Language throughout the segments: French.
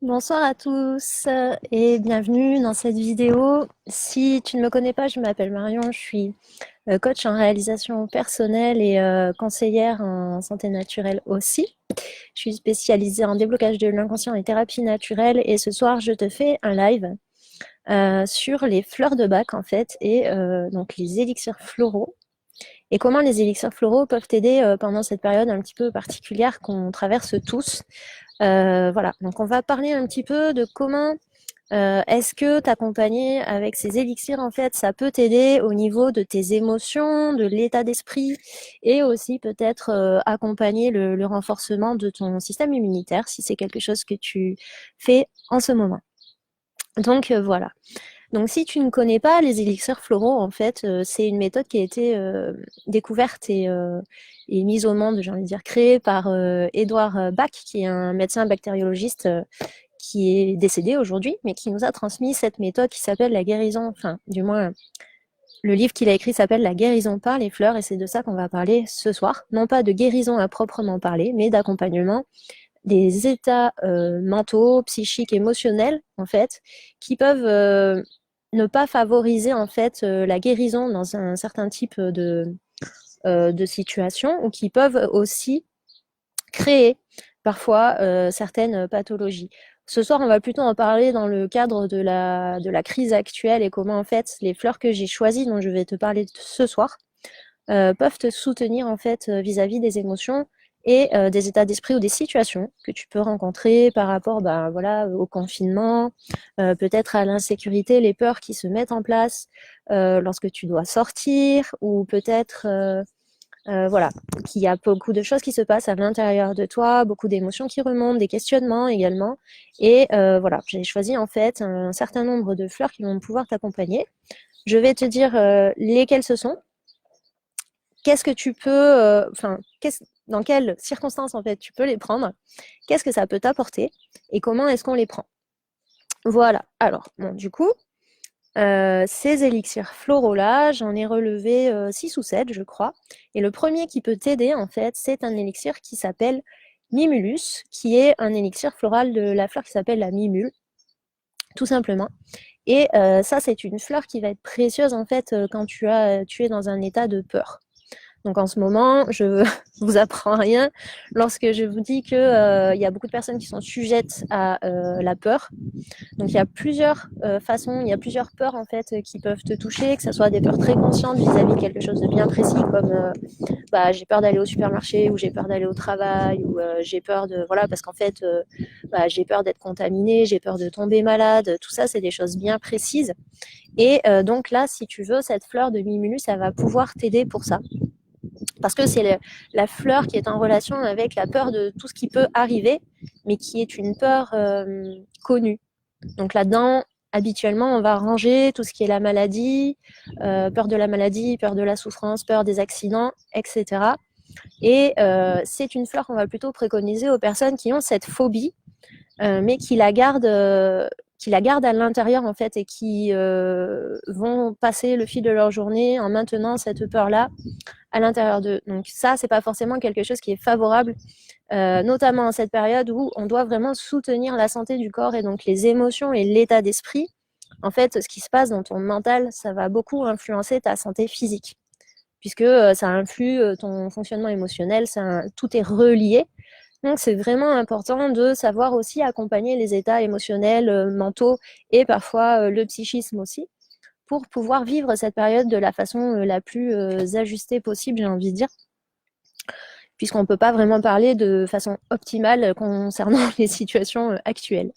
Bonsoir à tous et bienvenue dans cette vidéo. Si tu ne me connais pas, je m'appelle Marion, je suis coach en réalisation personnelle et conseillère en santé naturelle aussi. Je suis spécialisée en déblocage de l'inconscient et thérapie naturelle et ce soir je te fais un live sur les fleurs de bac en fait et donc les élixirs floraux et comment les élixirs floraux peuvent t'aider pendant cette période un petit peu particulière qu'on traverse tous. Voilà, donc on va parler un petit peu de comment est-ce que t'accompagner avec ces élixirs, en fait, ça peut t'aider au niveau de tes émotions, de l'état d'esprit et aussi peut-être accompagner le renforcement de ton système immunitaire si c'est quelque chose que tu fais en ce moment. Donc voilà. Donc si tu ne connais pas les élixirs floraux, en fait, c'est une méthode qui a été découverte et mise au monde, j'ai envie de dire, créée par Edouard Bach, qui est un médecin bactériologiste qui est décédé aujourd'hui, mais qui nous a transmis cette méthode qui s'appelle la guérison, enfin, du moins, le livre qu'il a écrit s'appelle La guérison par les fleurs, et c'est de ça qu'on va parler ce soir. Non pas de guérison à proprement parler, mais d'accompagnement des états mentaux, psychiques, émotionnels, en fait, qui peuvent ne pas favoriser, en fait, la guérison dans un certain type de situation, ou qui peuvent aussi créer parfois certaines pathologies. Ce soir, on va plutôt en parler dans le cadre de la crise actuelle et comment en fait les fleurs que j'ai choisies, dont je vais te parler ce soir, peuvent te soutenir en fait vis-à-vis des émotions et des états d'esprit ou des situations que tu peux rencontrer par rapport voilà, au confinement, peut-être à l'insécurité, les peurs qui se mettent en place lorsque tu dois sortir, ou peut-être voilà, qu'il y a beaucoup de choses qui se passent à l'intérieur de toi, beaucoup d'émotions qui remontent, des questionnements également. Et voilà, j'ai choisi en fait un certain nombre de fleurs qui vont pouvoir t'accompagner. Je vais te dire lesquelles ce sont, qu'est-ce que tu peux, enfin, dans quelles circonstances en fait tu peux les prendre, qu'est-ce que ça peut t'apporter et comment est-ce qu'on les prend. Voilà, alors, bon, du coup, ces élixirs floraux-là, j'en ai relevé 6 ou 7, je crois. Et le premier qui peut t'aider, en fait, c'est un élixir qui s'appelle Mimulus, qui est un élixir floral de la fleur qui s'appelle la mimule, tout simplement. Et ça, c'est une fleur qui va être précieuse, en fait, quand tu es dans un état de peur. Donc en ce moment, je vous apprends rien lorsque je vous dis que y a beaucoup de personnes qui sont sujettes à la peur. Donc il y a plusieurs façons, il y a plusieurs peurs en fait qui peuvent te toucher, que ce soit des peurs très conscientes vis-à-vis de quelque chose de bien précis, comme j'ai peur d'aller au supermarché, ou j'ai peur d'aller au travail, ou j'ai peur de voilà, parce qu'en fait j'ai peur d'être contaminée, j'ai peur de tomber malade. Tout ça, c'est des choses bien précises. Et donc là, si tu veux, cette fleur de Mimulus, ça va pouvoir t'aider pour ça. Parce que c'est la fleur qui est en relation avec la peur de tout ce qui peut arriver, mais qui est une peur connue. Donc là-dedans, habituellement, on va ranger tout ce qui est la maladie, peur de la maladie, peur de la souffrance, peur des accidents, etc. Et c'est une fleur qu'on va plutôt préconiser aux personnes qui ont cette phobie, mais qui la gardent à l'intérieur en fait, et qui vont passer le fil de leur journée en maintenant cette peur-là à l'intérieur d'eux. Donc ça, c'est pas forcément quelque chose qui est favorable, notamment en cette période où on doit vraiment soutenir la santé du corps et donc les émotions et l'état d'esprit. En fait, ce qui se passe dans ton mental, ça va beaucoup influencer ta santé physique, puisque ça influe ton fonctionnement émotionnel, tout est relié. Donc c'est vraiment important de savoir aussi accompagner les états émotionnels, mentaux et parfois le psychisme aussi, pour pouvoir vivre cette période de la façon la plus ajustée possible, j'ai envie de dire, puisqu'on ne peut pas vraiment parler de façon optimale concernant les situations actuelles.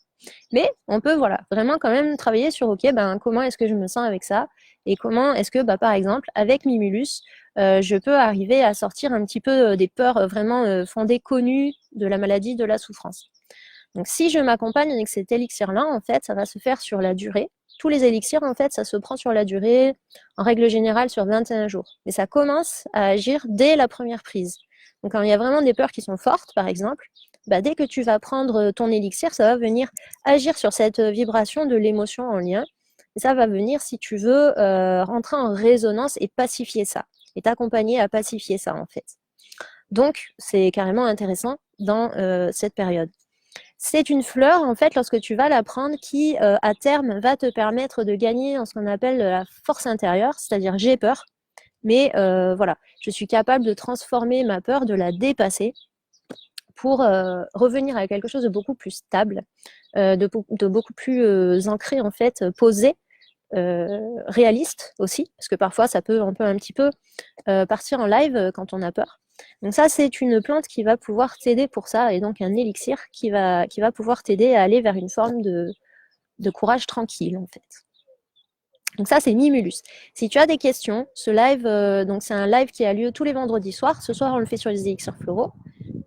Mais on peut voilà, vraiment quand même travailler sur ok, comment est-ce que je me sens avec ça, et comment est-ce que par exemple avec Mimulus, je peux arriver à sortir un petit peu des peurs vraiment fondées, connues de la maladie, de la souffrance. Donc si je m'accompagne avec cet élixir-là, en fait, ça va se faire sur la durée. Tous les élixirs, en fait, ça se prend sur la durée, en règle générale sur 21 jours. Mais ça commence à agir dès la première prise. Donc quand il y a vraiment des peurs qui sont fortes, par exemple, dès que tu vas prendre ton élixir, ça va venir agir sur cette vibration de l'émotion en lien. Et ça va venir, si tu veux, rentrer en résonance et pacifier ça. Et t'accompagner à pacifier ça, en fait. Donc, c'est carrément intéressant dans cette période. C'est une fleur, en fait, lorsque tu vas la prendre, qui, à terme, va te permettre de gagner en ce qu'on appelle la force intérieure, c'est-à-dire j'ai peur, mais voilà, je suis capable de transformer ma peur, de la dépasser pour revenir à quelque chose de beaucoup plus stable, de beaucoup plus ancré, en fait, posé, réaliste aussi, parce que parfois ça peut un petit peu partir en live quand on a peur. Donc ça, c'est une plante qui va pouvoir t'aider pour ça, et donc un élixir qui va pouvoir t'aider à aller vers une forme de courage tranquille, en fait. Donc ça, c'est Mimulus. Si tu as des questions, ce live, donc c'est un live qui a lieu tous les vendredis soirs. Ce soir, on le fait sur les élixirs floraux.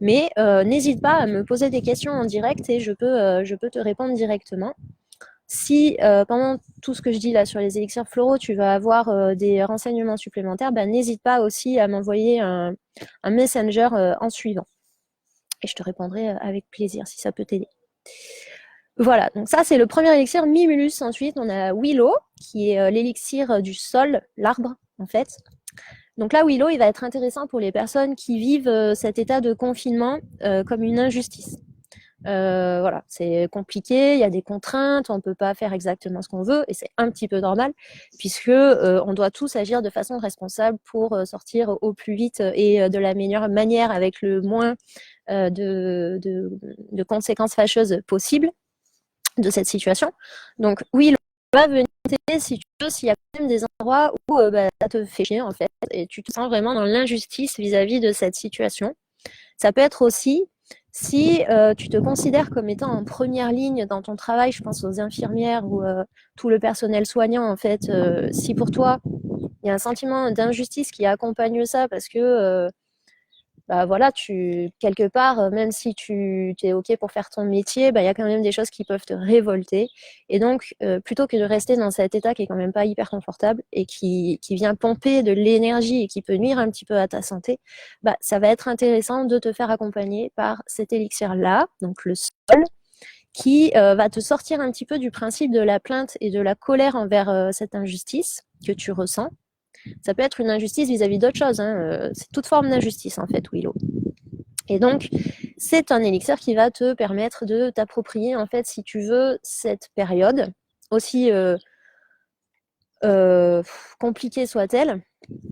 Mais n'hésite pas à me poser des questions en direct et je peux te répondre directement. Si pendant tout ce que je dis là sur les élixirs floraux, tu vas avoir des renseignements supplémentaires, bah, n'hésite pas aussi à m'envoyer un messenger en suivant. Et je te répondrai avec plaisir si ça peut t'aider. Voilà, donc ça c'est le premier élixir Mimulus. Ensuite, on a Willow, qui est l'élixir du sol, l'arbre en fait. Donc là, Willow, il va être intéressant pour les personnes qui vivent cet état de confinement comme une injustice. Voilà, c'est compliqué, il y a des contraintes, on ne peut pas faire exactement ce qu'on veut, et c'est un petit peu normal, puisque on doit tous agir de façon responsable pour sortir au plus vite et de la meilleure manière, avec le moins de conséquences fâcheuses possibles de cette situation. Donc oui, va venir t'aider si tu veux, s'il y a quand même des endroits où ça te fait chier en fait, et tu te sens vraiment dans l'injustice vis-à-vis de cette situation. Ça peut être aussi si tu te considères comme étant en première ligne dans ton travail, je pense aux infirmières ou tout le personnel soignant en fait, si pour toi il y a un sentiment d'injustice qui accompagne ça parce que bah voilà, quelque part, même si tu es OK pour faire ton métier, bah, y a quand même des choses qui peuvent te révolter. Et donc, plutôt que de rester dans cet état qui est quand même pas hyper confortable et qui vient pomper de l'énergie et qui peut nuire un petit peu à ta santé, bah, ça va être intéressant de te faire accompagner par cet élixir-là, donc le sol, qui va te sortir un petit peu du principe de la plainte et de la colère envers cette injustice que tu ressens. Ça peut être une injustice vis-à-vis d'autres choses, hein. C'est toute forme d'injustice en fait, Willow. Et donc, c'est un élixir qui va te permettre de t'approprier, en fait, si tu veux, cette période, aussi compliquée soit-elle,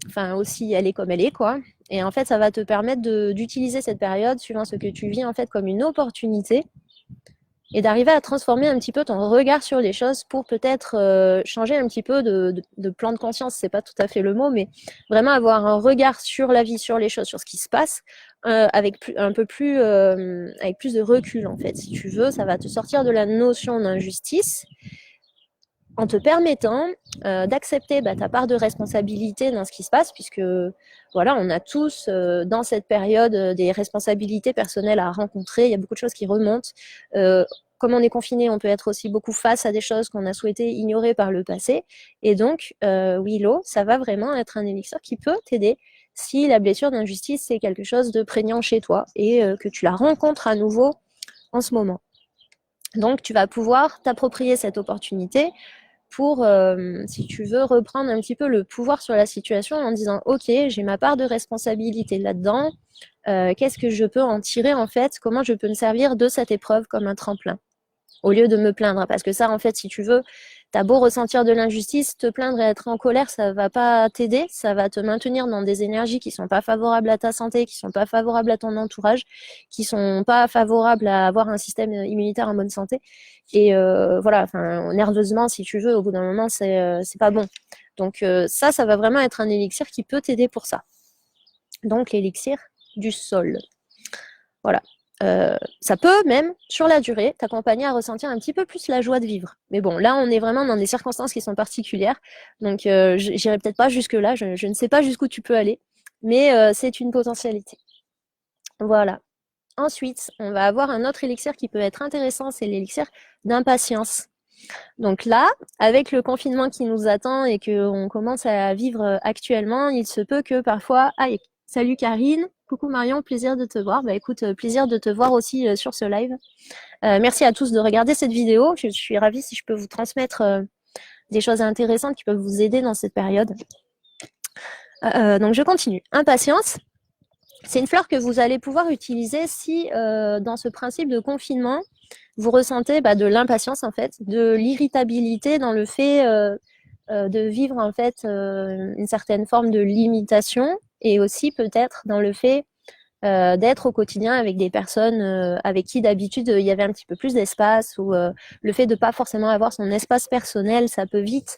enfin aussi elle est comme elle est, quoi. Et en fait, ça va te permettre d'utiliser cette période, suivant ce que tu vis, en fait, comme une opportunité et d'arriver à transformer un petit peu ton regard sur les choses pour peut-être changer un petit peu de plan de conscience, c'est pas tout à fait le mot, mais vraiment avoir un regard sur la vie, sur les choses, sur ce qui se passe, avec avec plus de recul en fait. Si tu veux, ça va te sortir de la notion d'injustice en te permettant d'accepter ta part de responsabilité dans ce qui se passe, puisque voilà, on a tous dans cette période des responsabilités personnelles à rencontrer, il y a beaucoup de choses qui remontent. Comme on est confiné, on peut être aussi beaucoup face à des choses qu'on a souhaité ignorer par le passé. Et donc, Willow, ça va vraiment être un élixir qui peut t'aider si la blessure d'injustice, c'est quelque chose de prégnant chez toi et que tu la rencontres à nouveau en ce moment. Donc, tu vas pouvoir t'approprier cette opportunité pour, si tu veux, reprendre un petit peu le pouvoir sur la situation en disant « Ok, j'ai ma part de responsabilité là-dedans, qu'est-ce que je peux en tirer en fait? Comment je peux me servir de cette épreuve comme un tremplin ?» Au lieu de me plaindre, parce que ça, en fait, si tu veux, t'as beau ressentir de l'injustice, te plaindre et être en colère, ça va pas t'aider, ça va te maintenir dans des énergies qui sont pas favorables à ta santé, qui sont pas favorables à ton entourage, qui sont pas favorables à avoir un système immunitaire en bonne santé. Et voilà, enfin, nerveusement, si tu veux, au bout d'un moment, c'est pas bon. Donc ça va vraiment être un élixir qui peut t'aider pour ça. Donc l'élixir du sol. Voilà. Ça peut même, sur la durée, t'accompagner à ressentir un petit peu plus la joie de vivre. Mais bon, là, on est vraiment dans des circonstances qui sont particulières, donc j'irai peut-être pas jusque-là, je ne sais pas jusqu'où tu peux aller, mais c'est une potentialité. Voilà. Ensuite, on va avoir un autre élixir qui peut être intéressant, c'est l'élixir d'impatience. Donc là, avec le confinement qui nous attend et qu'on commence à vivre actuellement, il se peut que parfois... Ah, salut Karine, coucou Marion, plaisir de te voir. Bah écoute, plaisir de te voir aussi sur ce live. Merci à tous de regarder cette vidéo. Je suis ravie si je peux vous transmettre des choses intéressantes qui peuvent vous aider dans cette période. Donc je continue. Impatience, c'est une fleur que vous allez pouvoir utiliser si dans ce principe de confinement, vous ressentez de l'impatience en fait, de l'irritabilité dans le fait de vivre en fait une certaine forme de limitation et aussi peut-être dans le fait d'être au quotidien avec des personnes avec qui d'habitude il y avait un petit peu plus d'espace ou le fait de pas forcément avoir son espace personnel, ça peut vite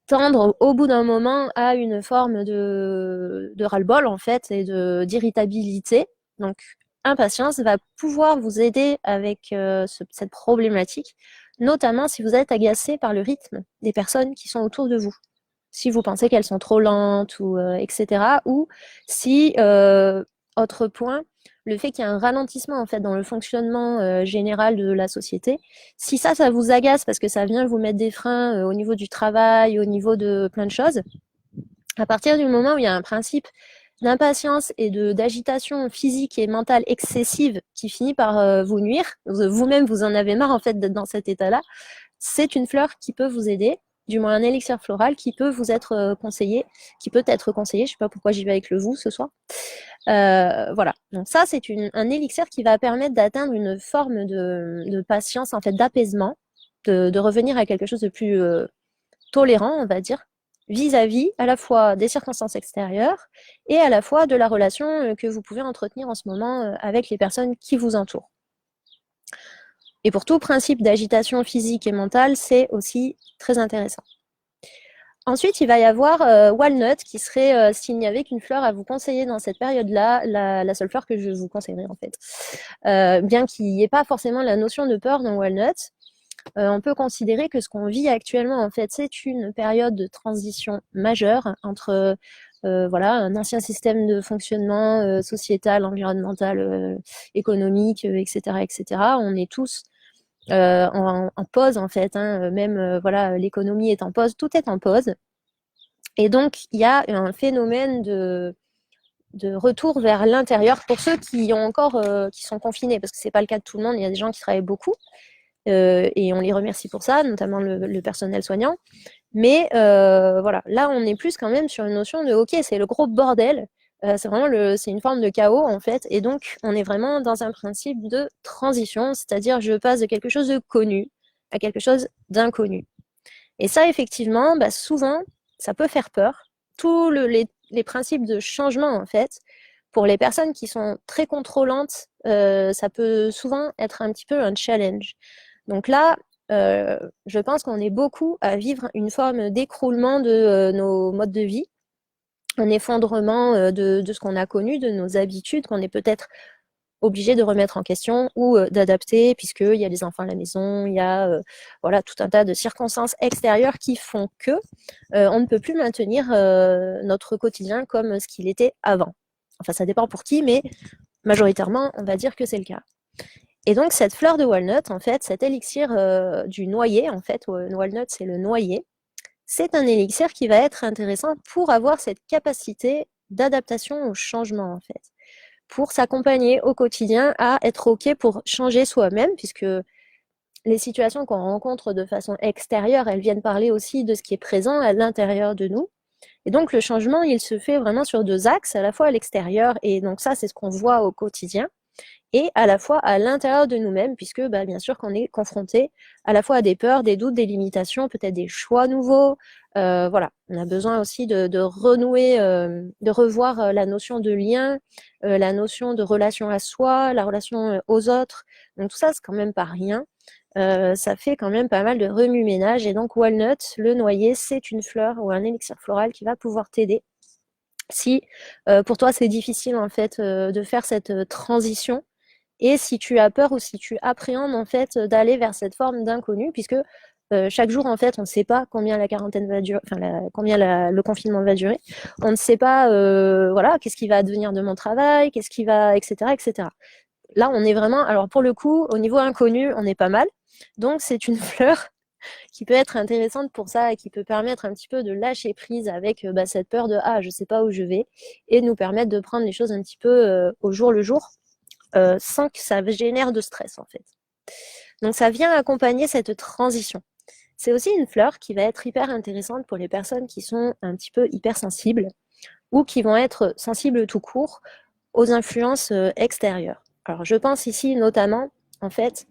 tendre au bout d'un moment à une forme de ras-le-bol en fait et d'irritabilité. Donc impatience va pouvoir vous aider avec cette problématique, notamment si vous êtes agacé par le rythme des personnes qui sont autour de vous. Si vous pensez qu'elles sont trop lentes ou etc. Ou si autre point, le fait qu'il y a un ralentissement en fait dans le fonctionnement général de la société. Si ça vous agace parce que ça vient vous mettre des freins au niveau du travail, au niveau de plein de choses, à partir du moment où il y a un principe d'impatience et d'agitation physique et mentale excessive qui finit par vous nuire, vous-même vous en avez marre en fait d'être dans cet état-là, c'est une fleur qui peut vous aider, du moins un élixir floral qui peut vous être conseillé, qui peut être conseillé, je ne sais pas pourquoi j'y vais avec le vous ce soir. Voilà, donc ça c'est un élixir qui va permettre d'atteindre une forme de patience, en fait d'apaisement, de revenir à quelque chose de plus tolérant, on va dire, vis-à-vis à la fois des circonstances extérieures et à la fois de la relation que vous pouvez entretenir en ce moment avec les personnes qui vous entourent. Et pour tout principe d'agitation physique et mentale, c'est aussi très intéressant. Ensuite, il va y avoir Walnut, qui serait, s'il n'y avait qu'une fleur à vous conseiller dans cette période-là, la seule fleur que je vous conseillerais en fait. Bien qu'il n'y ait pas forcément la notion de peur dans Walnut, on peut considérer que ce qu'on vit actuellement, en fait, c'est une période de transition majeure entre voilà, un ancien système de fonctionnement sociétal, environnemental, économique, etc., etc. On est tous en pause en fait, hein, même voilà, l'économie est en pause, tout est en pause. Et donc il y a un phénomène de retour vers l'intérieur pour ceux qui ont encore qui sont confinés, parce que c'est pas le cas de tout le monde. Il y a des gens qui travaillent beaucoup et on les remercie pour ça, notamment le personnel soignant. Mais voilà, là on est plus quand même sur une notion de ok, c'est le gros bordel. C'est vraiment c'est une forme de chaos en fait, et donc on est vraiment dans un principe de transition, c'est-à-dire je passe de quelque chose de connu à quelque chose d'inconnu. Et ça effectivement, souvent, ça peut faire peur. Tous les principes de changement en fait, pour les personnes qui sont très contrôlantes, ça peut souvent être un petit peu un challenge. Donc là, je pense qu'on est beaucoup à vivre une forme d'écroulement de nos modes de vie, un effondrement de ce qu'on a connu, de nos habitudes, qu'on est peut-être obligé de remettre en question ou d'adapter, puisqu'il y a les enfants à la maison, il y a voilà, tout un tas de circonstances extérieures qui font que on ne peut plus maintenir notre quotidien comme ce qu'il était avant. Enfin, ça dépend pour qui, mais majoritairement, on va dire que c'est le cas. Et donc, cette fleur de walnut, en fait, cet élixir du noyer, en fait, walnut, c'est le noyer, c'est un élixir qui va être intéressant pour avoir cette capacité d'adaptation au changement, en fait, pour s'accompagner au quotidien à être OK pour changer soi-même, puisque les situations qu'on rencontre de façon extérieure, elles viennent parler aussi de ce qui est présent à l'intérieur de nous. Et donc, le changement, il se fait vraiment sur deux axes, à la fois à l'extérieur, et donc ça, c'est ce qu'on voit au quotidien, et à la fois à l'intérieur de nous-mêmes, puisque bien sûr qu'on est confronté à la fois à des peurs, des doutes, des limitations, peut-être des choix nouveaux. Voilà, on a besoin aussi de renouer, de revoir la notion de lien, la notion de relation à soi, la relation aux autres. Donc tout ça, c'est quand même pas rien. Ça fait quand même pas mal de remue-ménage. Et donc Walnut, le noyer, c'est une fleur ou un élixir floral qui va pouvoir t'aider. Si pour toi c'est difficile en fait de faire cette transition, et si tu as peur ou si tu appréhendes en fait d'aller vers cette forme d'inconnu, puisque chaque jour en fait on ne sait pas combien la quarantaine va durer, enfin combien le confinement va durer, on ne sait pas voilà, qu'est-ce qui va advenir de mon travail, qu'est-ce qui va, etc., etc. Là on est vraiment, alors pour le coup au niveau inconnu on est pas mal, donc c'est une fleur qui peut être intéressante pour ça et qui peut permettre un petit peu de lâcher prise avec cette peur de ah je sais pas où je vais, et de nous permettre de prendre les choses un petit peu au jour le jour sans que ça génère de stress en fait. Donc ça vient accompagner cette transition. C'est aussi une fleur qui va être hyper intéressante pour les personnes qui sont un petit peu hypersensibles ou qui vont être sensibles tout court aux influences extérieures. Alors je pense ici notamment en fait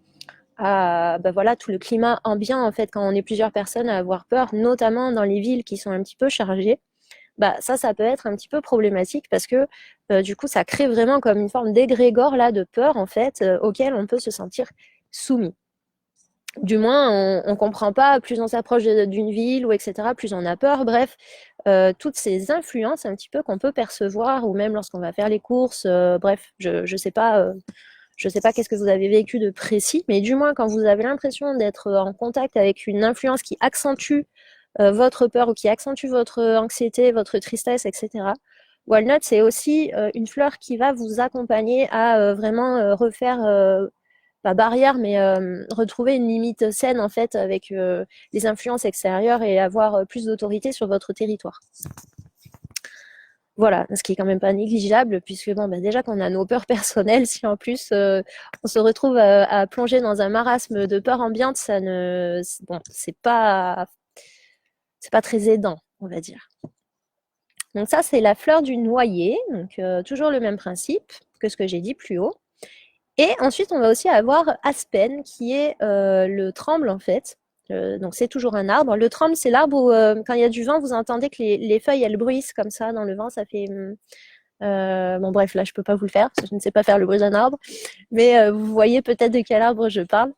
à bah voilà, tout le climat ambiant, en fait, quand on est plusieurs personnes à avoir peur, notamment dans les villes qui sont un petit peu chargées. Bah, ça peut être un petit peu problématique parce que du coup, ça crée vraiment comme une forme d'égrégore là, de peur, en fait, auquel on peut se sentir soumis. Du moins, on comprend pas, plus on s'approche d'une ville ou etc., plus on a peur. Bref, toutes ces influences un petit peu qu'on peut percevoir, ou même lorsqu'on va faire les courses, bref, je sais pas, je sais pas qu'est-ce que vous avez vécu de précis, mais du moins quand vous avez l'impression d'être en contact avec une influence qui accentue votre peur ou qui accentue votre anxiété, votre tristesse, etc. Walnut, c'est aussi une fleur qui va vous accompagner à vraiment refaire, pas barrière, mais retrouver une limite saine en fait avec les influences extérieures et avoir plus d'autorité sur votre territoire. Voilà, ce qui est quand même pas négligeable, puisque bon, bah déjà qu'on a nos peurs personnelles, si en plus on se retrouve à plonger dans un marasme de peur ambiante, ça ne, bon, c'est pas très aidant, on va dire. Donc ça, c'est la fleur du noyer, donc toujours le même principe que ce que j'ai dit plus haut. Et ensuite, on va aussi avoir aspen, qui est le tremble en fait. Donc c'est toujours un arbre. Le tremble, c'est l'arbre où quand il y a du vent, vous entendez que les feuilles, elles bruissent comme ça dans le vent. Ça fait... bon bref, là, je peux pas vous le faire, parce que je ne sais pas faire le bruit d'un arbre. Mais vous voyez peut-être de quel arbre je parle.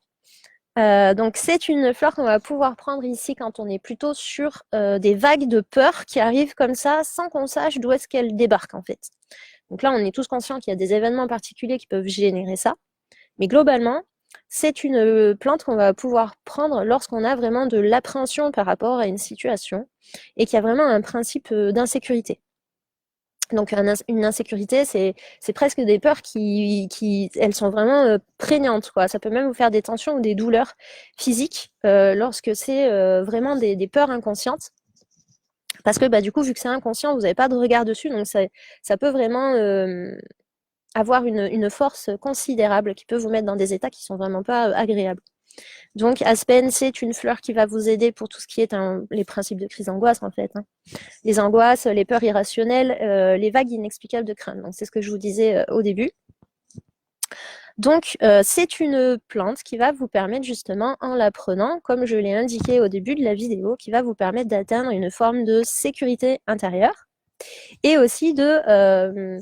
Donc c'est une fleur qu'on va pouvoir prendre ici quand on est plutôt sur des vagues de peur qui arrivent comme ça sans qu'on sache d'où est-ce qu'elles débarquent en fait. Donc là, on est tous conscients qu'il y a des événements particuliers qui peuvent générer ça. Mais globalement, c'est une plante qu'on va pouvoir prendre lorsqu'on a vraiment de l'appréhension par rapport à une situation et qu'il y a vraiment un principe d'insécurité. Donc une insécurité, c'est presque des peurs qui elles sont vraiment prégnantes, quoi. Ça peut même vous faire des tensions ou des douleurs physiques lorsque c'est vraiment des peurs inconscientes. Parce que bah, du coup, vu que c'est inconscient, vous n'avez pas de regard dessus, donc ça peut vraiment avoir une force considérable qui peut vous mettre dans des états qui sont vraiment pas agréables. Donc aspen, c'est une fleur qui va vous aider pour tout ce qui est les principes de crise d'angoisse en fait. Hein. Les angoisses, les peurs irrationnelles, les vagues inexplicables de crainte. Donc c'est ce que je vous disais au début. Donc c'est une plante qui va vous permettre justement, en la prenant, comme je l'ai indiqué au début de la vidéo, qui va vous permettre d'atteindre une forme de sécurité intérieure et aussi de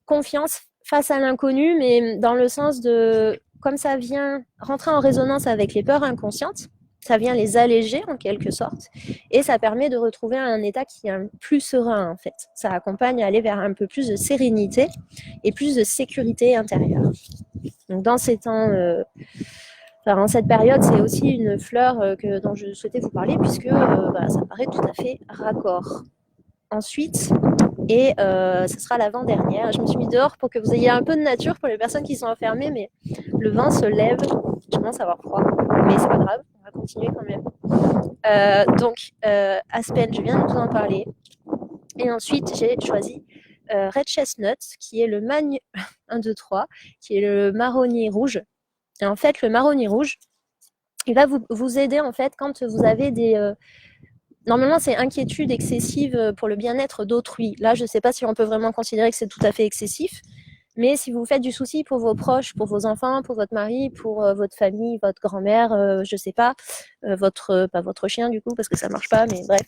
confiance face à l'inconnu, mais dans le sens de, comme ça vient rentrer en résonance avec les peurs inconscientes, ça vient les alléger en quelque sorte, et ça permet de retrouver un état qui est plus serein en fait. Ça accompagne à aller vers un peu plus de sérénité et plus de sécurité intérieure. Donc dans ces temps, en cette période, c'est aussi une fleur dont je souhaitais vous parler puisque ça paraît tout à fait raccord. Ensuite, et ce sera l'avant-dernière. Je me suis mis dehors pour que vous ayez un peu de nature pour les personnes qui sont enfermées, mais le vent se lève. Je commence à avoir froid, mais c'est pas grave, on va continuer quand même. Donc, aspen, je viens de vous en parler. Et ensuite, j'ai choisi red chestnut, qui est le 1, 2, 3, qui est le marronnier rouge. Et en fait, le marronnier rouge, il va vous aider en fait quand vous avez des normalement, c'est inquiétude excessive pour le bien-être d'autrui. Là, je ne sais pas si on peut vraiment considérer que c'est tout à fait excessif, mais si vous faites du souci pour vos proches, pour vos enfants, pour votre mari, pour votre famille, votre grand-mère, je ne sais pas, pas votre chien du coup, parce que ça ne marche pas, mais bref.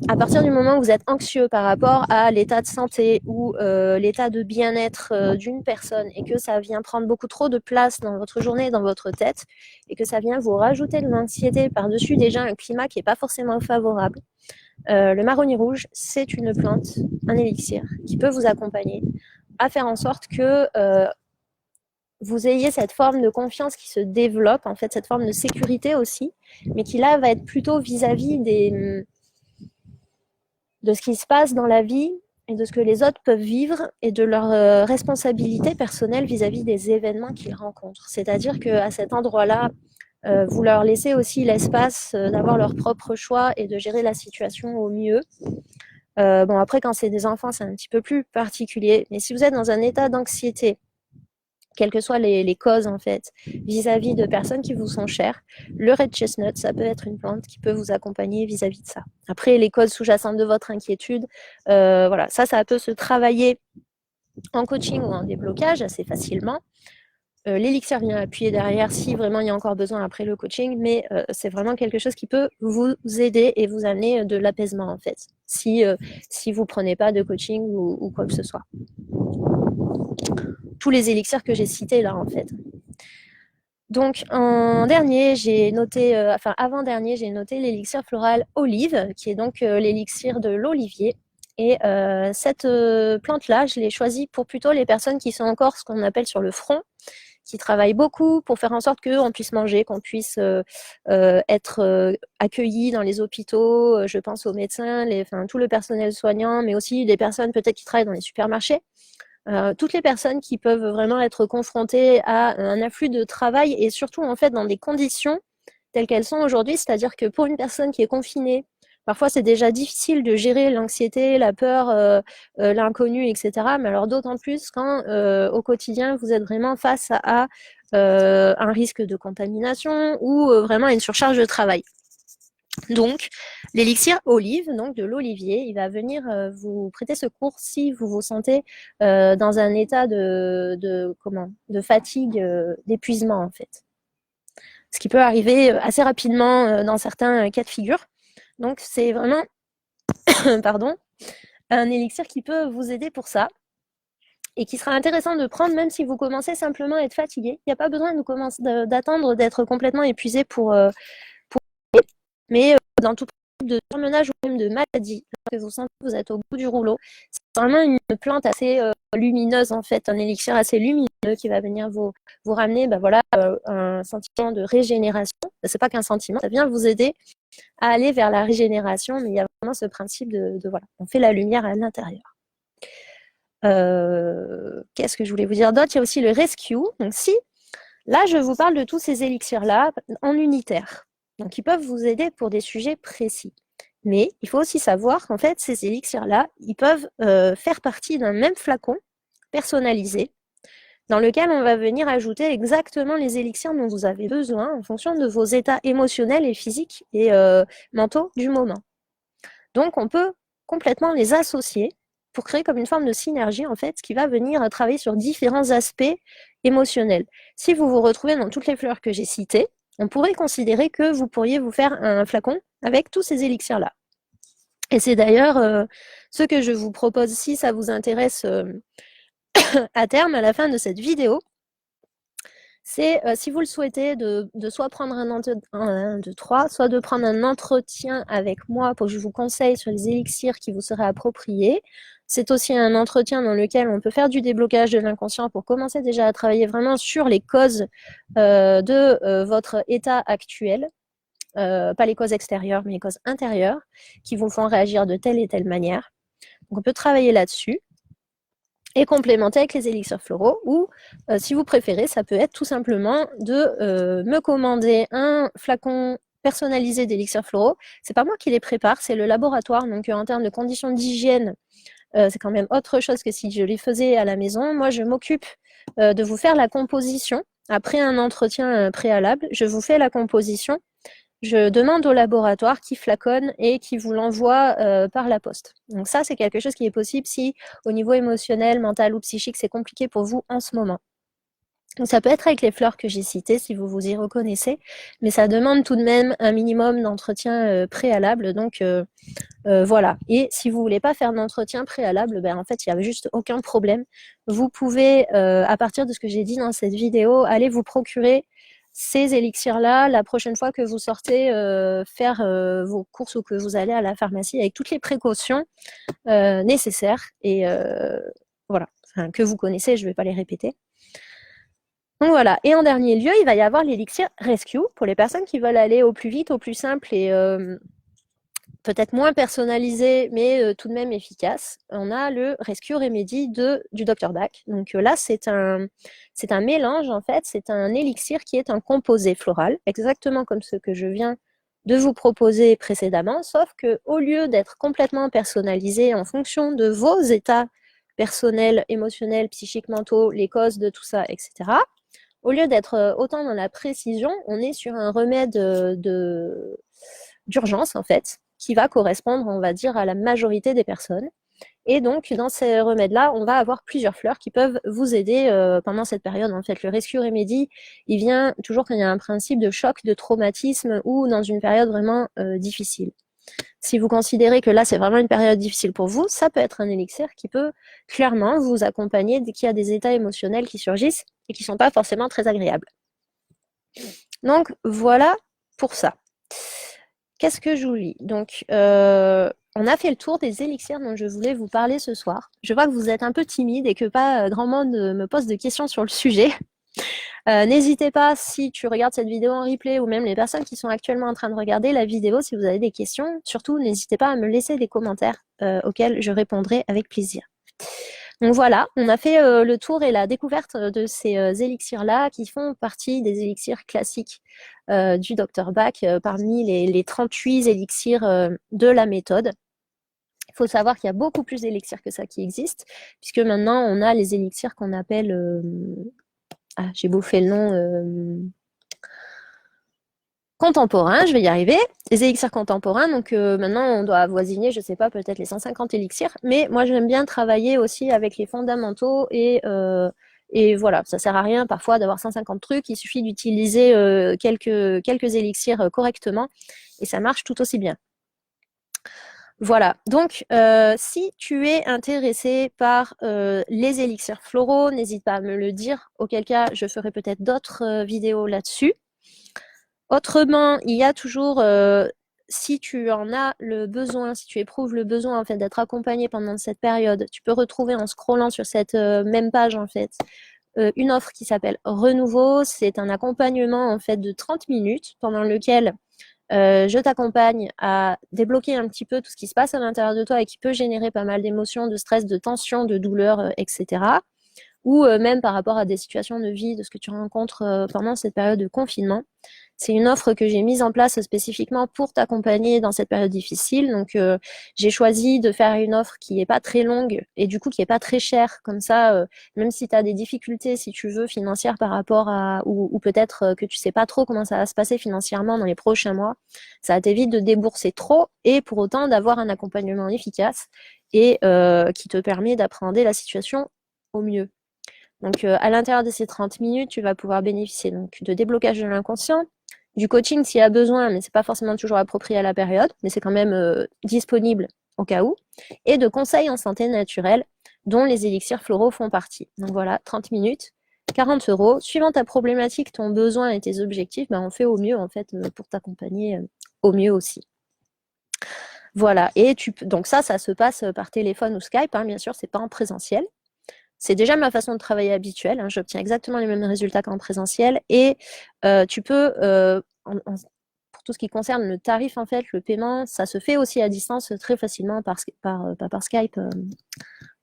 À partir du moment où vous êtes anxieux par rapport à l'état de santé ou l'état de bien-être d'une personne et que ça vient prendre beaucoup trop de place dans votre journée, dans votre tête, et que ça vient vous rajouter de l'anxiété par-dessus déjà un climat qui n'est pas forcément favorable, le marronnier rouge, c'est une plante, un élixir, qui peut vous accompagner à faire en sorte que vous ayez cette forme de confiance qui se développe, en fait, cette forme de sécurité aussi, mais qui là va être plutôt vis-à-vis de ce qui se passe dans la vie et de ce que les autres peuvent vivre et de leur responsabilité personnelle vis-à-vis des événements qu'ils rencontrent. C'est-à-dire qu'à cet endroit-là, vous leur laissez aussi l'espace d'avoir leur propre choix et de gérer la situation au mieux. Bon, après, quand c'est des enfants, c'est un petit peu plus particulier. Mais si vous êtes dans un état d'anxiété, quelles que soient les causes, en fait, vis-à-vis de personnes qui vous sont chères, le red chestnut, ça peut être une plante qui peut vous accompagner vis-à-vis de ça. Après, les causes sous-jacentes de votre inquiétude, voilà, ça peut se travailler en coaching ou en déblocage assez facilement. L'élixir vient appuyer derrière si vraiment il y a encore besoin après le coaching, mais c'est vraiment quelque chose qui peut vous aider et vous amener de l'apaisement en fait, si vous prenez pas de coaching ou quoi que ce soit. Tous les élixirs que j'ai cités là en fait. Donc en dernier, j'ai noté, avant-dernier, j'ai noté l'élixir floral olive, qui est donc l'élixir de l'olivier. Et cette plante-là, je l'ai choisie pour plutôt les personnes qui sont encore ce qu'on appelle sur le front, qui travaillent beaucoup pour faire en sorte qu'on puisse manger, qu'on puisse être accueillis dans les hôpitaux. Je pense aux médecins, tout le personnel soignant, mais aussi les personnes peut-être qui travaillent dans les supermarchés. Toutes les personnes qui peuvent vraiment être confrontées à un afflux de travail et surtout en fait dans des conditions telles qu'elles sont aujourd'hui, c'est-à-dire que pour une personne qui est confinée, parfois c'est déjà difficile de gérer l'anxiété, la peur, l'inconnu, etc. Mais alors d'autant plus quand au quotidien vous êtes vraiment face à un risque de contamination ou vraiment une surcharge de travail. Donc, l'élixir olive, donc de l'olivier, il va venir vous prêter secours si vous vous sentez dans un état de fatigue, d'épuisement en fait. Ce qui peut arriver assez rapidement dans certains cas de figure. Donc, c'est vraiment pardon, un élixir qui peut vous aider pour ça et qui sera intéressant de prendre même si vous commencez simplement à être fatigué. Il n'y a pas besoin d'attendre d'être complètement épuisé pour mais dans tout type de surmenage ou même de maladie, que vous sentez que vous êtes au bout du rouleau, c'est vraiment une plante assez lumineuse en fait, un élixir assez lumineux qui va venir vous ramener un sentiment de régénération. C'est pas qu'un sentiment, ça vient vous aider à aller vers la régénération, mais il y a vraiment ce principe de voilà, on fait la lumière à l'intérieur. Qu'est-ce que je voulais vous dire d'autre? Il y a aussi le rescue. Donc si, là je vous parle de tous ces élixirs-là en unitaire. Donc ils peuvent vous aider pour des sujets précis. Mais il faut aussi savoir qu'en fait, ces élixirs-là, ils peuvent faire partie d'un même flacon personnalisé dans lequel on va venir ajouter exactement les élixirs dont vous avez besoin en fonction de vos états émotionnels et physiques et mentaux du moment. Donc on peut complètement les associer pour créer comme une forme de synergie en fait, qui va venir travailler sur différents aspects émotionnels. Si vous vous retrouvez dans toutes les fleurs que j'ai citées, on pourrait considérer que vous pourriez vous faire un flacon avec tous ces élixirs-là. Et c'est d'ailleurs ce que je vous propose si ça vous intéresse à terme, à la fin de cette vidéo. C'est, si vous le souhaitez, de soit prendre soit de prendre un entretien avec moi pour que je vous conseille sur les élixirs qui vous seraient appropriés. C'est aussi un entretien dans lequel on peut faire du déblocage de l'inconscient pour commencer déjà à travailler vraiment sur les causes de votre état actuel. Pas les causes extérieures, mais les causes intérieures qui vous font réagir de telle et telle manière. Donc on peut travailler là-dessus et complémenter avec les élixirs floraux ou si vous préférez, ça peut être tout simplement de me commander un flacon personnalisé d'élixirs floraux. C'est pas moi qui les prépare, c'est le laboratoire. Donc en termes de conditions d'hygiène, c'est quand même autre chose que si je les faisais à la maison. Moi, je m'occupe de vous faire la composition. Après un entretien préalable, je vous fais la composition. Je demande au laboratoire qui flaconne et qui vous l'envoie par la poste. Donc ça, c'est quelque chose qui est possible si au niveau émotionnel, mental ou psychique, c'est compliqué pour vous en ce moment. Donc ça peut être avec les fleurs que j'ai citées si vous vous y reconnaissez, mais ça demande tout de même un minimum d'entretien préalable. Donc voilà. Et si vous voulez pas faire d'entretien préalable, en fait, il n'y a juste aucun problème. Vous pouvez, à partir de ce que j'ai dit dans cette vidéo, aller vous procurer ces élixirs-là la prochaine fois que vous sortez faire vos courses ou que vous allez à la pharmacie avec toutes les précautions nécessaires et voilà, que vous connaissez, je ne vais pas les répéter. Donc voilà, et en dernier lieu, il va y avoir l'élixir Rescue pour les personnes qui veulent aller au plus vite, au plus simple et peut-être moins personnalisé, mais tout de même efficace. On a le Rescue Remedy du Dr Dack. Donc là, c'est un mélange, en fait, c'est un élixir qui est un composé floral, exactement comme ce que je viens de vous proposer précédemment, sauf qu'au lieu d'être complètement personnalisé en fonction de vos états personnels, émotionnels, psychiques, mentaux, les causes de tout ça, etc., au lieu d'être autant dans la précision, on est sur un remède d'urgence, en fait, qui va correspondre, on va dire, à la majorité des personnes. Et donc, dans ces remèdes-là, on va avoir plusieurs fleurs qui peuvent vous aider pendant cette période. En fait, le Rescue Remedy, il vient toujours quand il y a un principe de choc, de traumatisme ou dans une période vraiment difficile. Si vous considérez que là, c'est vraiment une période difficile pour vous, ça peut être un élixir qui peut clairement vous accompagner dès qu'il y a des états émotionnels qui surgissent et qui ne sont pas forcément très agréables. Donc, voilà pour ça. Qu'est-ce que j'oublie? Donc, on a fait le tour des élixirs dont je voulais vous parler ce soir. Je vois que vous êtes un peu timide et que pas grand monde me pose de questions sur le sujet. N'hésitez pas, si tu regardes cette vidéo en replay ou même les personnes qui sont actuellement en train de regarder la vidéo, si vous avez des questions, surtout n'hésitez pas à me laisser des commentaires auxquels je répondrai avec plaisir. Donc voilà, on a fait le tour et la découverte de ces élixirs-là qui font partie des élixirs classiques du Dr Bach parmi les 38 élixirs de la méthode. Il faut savoir qu'il y a beaucoup plus d'élixirs que ça qui existent, puisque maintenant on a les élixirs qu'on appelle... j'ai bouffé le nom... contemporains, je vais y arriver, les élixirs contemporains, donc maintenant on doit avoisiner, je sais pas, peut-être les 150 élixirs, mais moi j'aime bien travailler aussi avec les fondamentaux et voilà, ça sert à rien parfois d'avoir 150 trucs, il suffit d'utiliser quelques élixirs correctement et ça marche tout aussi bien. Voilà, donc si tu es intéressé par les élixirs floraux, n'hésite pas à me le dire, auquel cas je ferai peut-être d'autres vidéos là-dessus. Autrement, il y a toujours, si tu en as le besoin, si tu éprouves le besoin en fait d'être accompagné pendant cette période, tu peux retrouver en scrollant sur cette même page en fait une offre qui s'appelle Renouveau. C'est un accompagnement en fait de 30 minutes pendant lequel je t'accompagne à débloquer un petit peu tout ce qui se passe à l'intérieur de toi et qui peut générer pas mal d'émotions, de stress, de tension, de douleur, etc. Ou même par rapport à des situations de vie, de ce que tu rencontres pendant cette période de confinement. C'est une offre que j'ai mise en place spécifiquement pour t'accompagner dans cette période difficile. Donc, j'ai choisi de faire une offre qui n'est pas très longue et du coup qui n'est pas très chère. Comme ça, même si tu as des difficultés, si tu veux, financières par rapport à... ou peut-être que tu sais pas trop comment ça va se passer financièrement dans les prochains mois, ça t'évite de débourser trop et pour autant d'avoir un accompagnement efficace et qui te permet d'appréhender la situation au mieux. Donc, à l'intérieur de ces 30 minutes, tu vas pouvoir bénéficier donc, de déblocage de l'inconscient, du coaching s'il y a besoin, mais c'est pas forcément toujours approprié à la période, mais c'est quand même disponible au cas où, et de conseils en santé naturelle, dont les élixirs floraux font partie. Donc voilà, 30 minutes, 40 €. Suivant ta problématique, ton besoin et tes objectifs, on fait au mieux en fait pour t'accompagner au mieux aussi. Voilà, et donc ça se passe par téléphone ou Skype, bien sûr, c'est pas en présentiel. C'est déjà ma façon de travailler habituelle, j'obtiens exactement les mêmes résultats qu'en présentiel et tu peux, pour tout ce qui concerne le tarif, en fait, le paiement, ça se fait aussi à distance très facilement pas par Skype,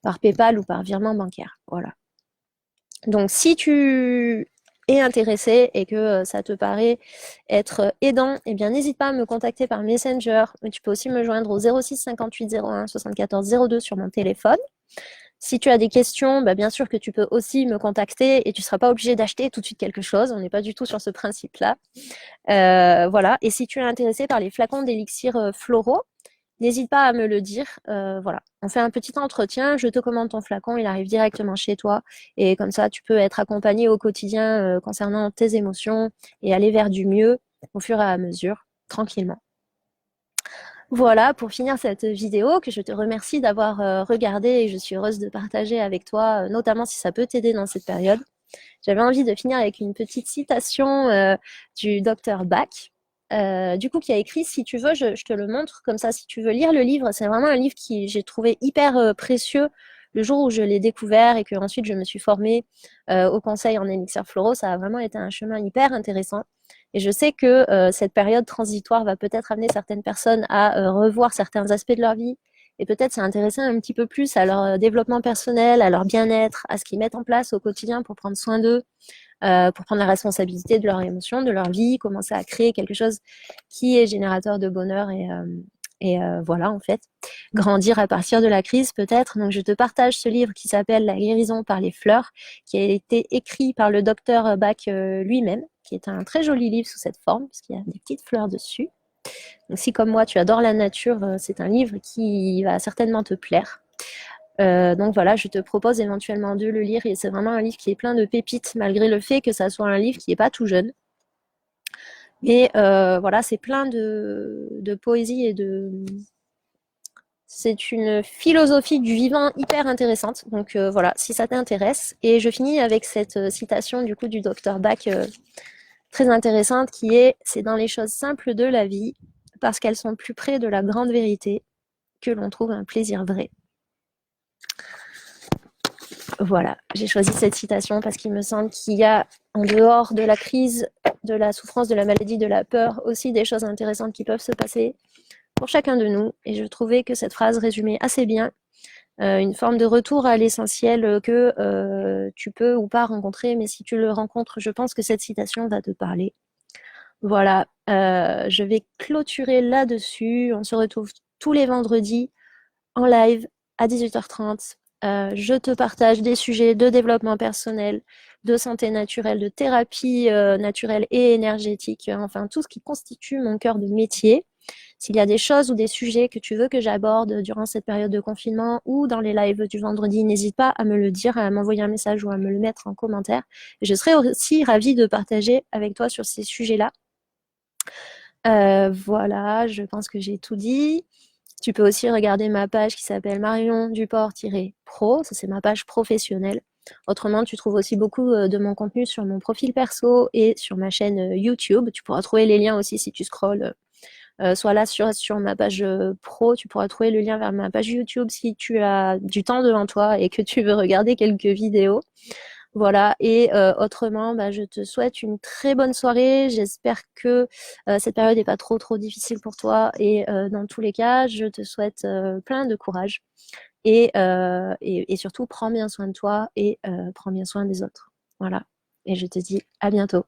par PayPal ou par virement bancaire. Voilà. Donc, si tu es intéressé et que ça te paraît être aidant, eh bien, n'hésite pas à me contacter par Messenger. Tu peux aussi me joindre au 06 58 01 74 02 sur mon téléphone. Si tu as des questions, bien sûr que tu peux aussi me contacter et tu ne seras pas obligé d'acheter tout de suite quelque chose. On n'est pas du tout sur ce principe-là. Voilà. Et si tu es intéressé par les flacons d'élixirs floraux, n'hésite pas à me le dire. Voilà. On fait un petit entretien, je te commande ton flacon, il arrive directement chez toi. Et comme ça, tu peux être accompagné au quotidien concernant tes émotions et aller vers du mieux au fur et à mesure, tranquillement. Voilà, pour finir cette vidéo, que je te remercie d'avoir regardé et je suis heureuse de partager avec toi, notamment si ça peut t'aider dans cette période. J'avais envie de finir avec une petite citation du Dr Bach, du coup qui a écrit, si tu veux, je te le montre, comme ça si tu veux lire le livre, c'est vraiment un livre qui j'ai trouvé hyper précieux le jour où je l'ai découvert et que ensuite je me suis formée au conseil en élixirs floraux, ça a vraiment été un chemin hyper intéressant. Et je sais que cette période transitoire va peut-être amener certaines personnes à revoir certains aspects de leur vie et peut-être s'intéresser un petit peu plus à leur développement personnel, à leur bien-être, à ce qu'ils mettent en place au quotidien pour prendre soin d'eux, pour prendre la responsabilité de leurs émotions, de leur vie, commencer à créer quelque chose qui est générateur de bonheur et voilà, en fait, grandir à partir de la crise peut-être. Donc, je te partage ce livre qui s'appelle La guérison par les fleurs, qui a été écrit par le docteur Bach lui-même, qui est un très joli livre sous cette forme, puisqu'il y a des petites fleurs dessus. Donc, si comme moi, tu adores la nature, c'est un livre qui va certainement te plaire. Donc voilà, je te propose éventuellement de le lire et c'est vraiment un livre qui est plein de pépites malgré le fait que ça soit un livre qui n'est pas tout jeune. Mais voilà, c'est plein de poésie et de... C'est une philosophie du vivant hyper intéressante. Donc voilà, si ça t'intéresse. Et je finis avec cette citation du coup du docteur Bach très intéressante qui est « C'est dans les choses simples de la vie, parce qu'elles sont plus près de la grande vérité, que l'on trouve un plaisir vrai. » Voilà, j'ai choisi cette citation parce qu'il me semble qu'il y a, en dehors de la crise, de la souffrance, de la maladie, de la peur, aussi des choses intéressantes qui peuvent se passer pour chacun de nous. Et je trouvais que cette phrase résumait assez bien une forme de retour à l'essentiel que tu peux ou pas rencontrer, mais si tu le rencontres, je pense que cette citation va te parler. Voilà, je vais clôturer là-dessus. On se retrouve tous les vendredis en live à 18h30. Je te partage des sujets de développement personnel, de santé naturelle, de thérapie naturelle et énergétique, enfin tout ce qui constitue mon cœur de métier. S'il y a des choses ou des sujets que tu veux que j'aborde durant cette période de confinement ou dans les lives du vendredi, n'hésite pas à me le dire, à m'envoyer un message ou à me le mettre en commentaire. Je serai aussi ravie de partager avec toi sur ces sujets-là. Voilà, je pense que j'ai tout dit. Tu peux aussi regarder ma page qui s'appelle Marion Duport-Pro, ça c'est ma page professionnelle. Autrement, tu trouves aussi beaucoup de mon contenu sur mon profil perso et sur ma chaîne YouTube. Tu pourras trouver les liens aussi si tu scrolles soit là sur ma page pro, tu pourras trouver le lien vers ma page YouTube si tu as du temps devant toi et que tu veux regarder quelques vidéos. Voilà, et autrement, bah, je te souhaite une très bonne soirée. J'espère que cette période n'est pas trop difficile pour toi. Et dans tous les cas, je te souhaite plein de courage. Et surtout, prends bien soin de toi et prends bien soin des autres. Voilà. Et je te dis à bientôt.